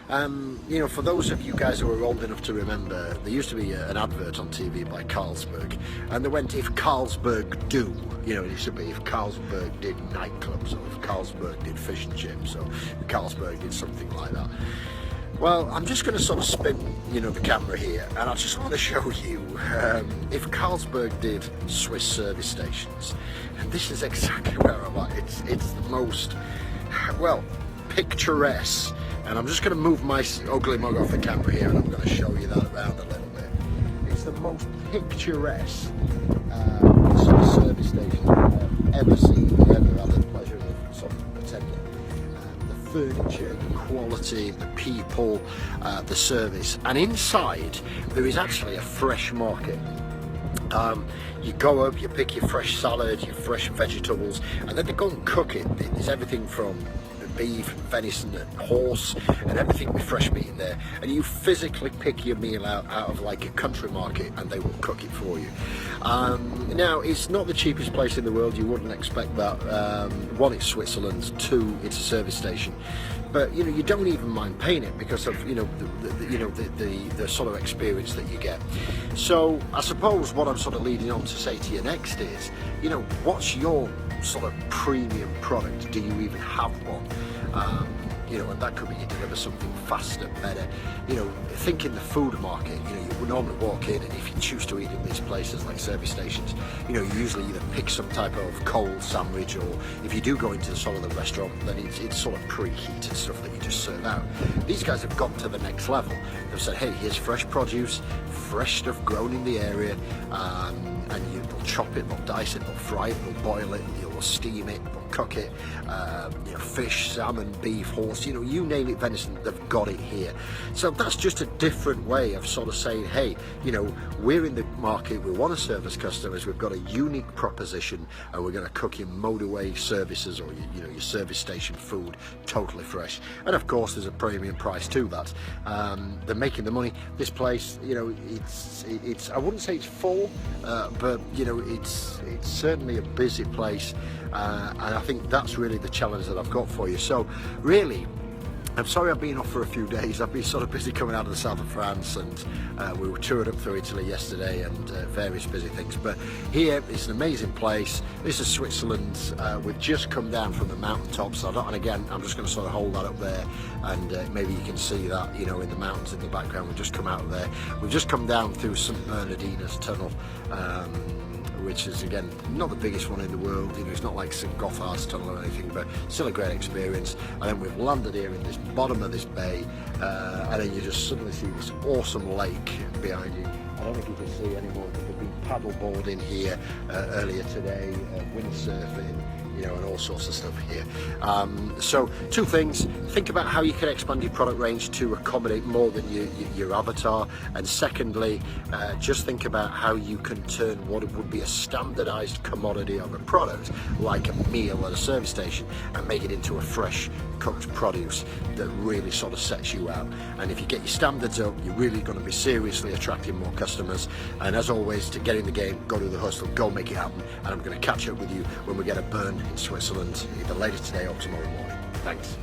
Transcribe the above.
You know, for those of you guys who are old enough to remember, there used to be an advert on TV by Carlsberg, and they went, if Carlsberg do, you know, it used to be if Carlsberg did nightclubs, or if Carlsberg did fish and chips, or if Carlsberg did something like that. Well, I'm just going to sort of spin, you know, the camera here, and I just want to show you if Carlsberg did Swiss service stations, and this is exactly where I'm at. It's the most, well, picturesque, and I'm just going to move my ugly mug off the camera here, and I'm going to show you that around a little bit. It's the most picturesque sort of service station I've ever seen, ever had the pleasure of sort of attending. Furniture, the quality, the people, the service, and inside there is actually a fresh market. You go up, you pick your fresh salad, your fresh vegetables, and then they go and cook it. There's everything from beef, venison, and horse, and everything with fresh meat in there, and you physically pick your meal out of like a country market, and they will cook it for you. Now, it's not the cheapest place in the world. You wouldn't expect that. One, it's Switzerland. Two, it's a service station. But you know, you don't even mind paying it because of the sort of experience that you get. So I suppose what I'm sort of leading on to say to you next is, you know, what's your sort of premium product? Do you even have one? You know, and that could be you deliver something faster, better. You know, think in the food market. You know, you would normally walk in, and if you choose to eat in these places like service stations, you know, you usually either pick some type of cold sandwich, or if you do go into the sort of the restaurant, then it's sort of preheated stuff that you just serve out. These guys have gone to the next level. They've said, hey, here's fresh produce, fresh stuff grown in the area, and they'll chop it, they'll dice it, they'll fry it, they'll boil it, they'll steam it, they'll cook it. You know, fish, salmon, beef, horse, you know, you name it, venison, they've got it here. So that's just a different way of sort of saying, hey, you know, we're in the market, we want to service customers, we've got a unique proposition, and we're going to cook your motorway services, or your service station food totally fresh. And of course there's a premium price to that. They're making the money. This place, you know, it's I wouldn't say it's full, but you know, it's certainly a busy place, and I think that's really the challenge that I've got for you. So really, I'm sorry I've been off for a few days. I've been sort of busy coming out of the south of France, and we were toured up through Italy yesterday, and various busy things. But here, it's an amazing place. This is Switzerland. We've just come down from the mountaintops, and again, I'm just going to sort of hold that up there, and maybe you can see that, you know, in the mountains in the background. We've just come out of there. We've just come down through St. Bernardina's tunnel, which is, again, not the biggest one in the world. You know, it's not like St. Gothard's tunnel or anything, but still a great experience. And then we've landed here in this bottom of this bay, and then you just suddenly see this awesome lake behind you. I don't know if you can see anymore, but we've been paddleboarding here earlier today, windsurfing, you know, and all sorts of stuff here. So two things: think about how you can expand your product range to accommodate more than your avatar, and secondly, just think about how you can turn what would be a standardized commodity of a product, like a meal at a service station, and make it into a fresh cooked produce that really sort of sets you out. And if you get your standards up, you're really going to be seriously attracting more customers. And as always, to get in the game, go to the hustle, go make it happen. And I'm going to catch up with you when we get a burn in Switzerland, either later today or tomorrow morning. Thanks.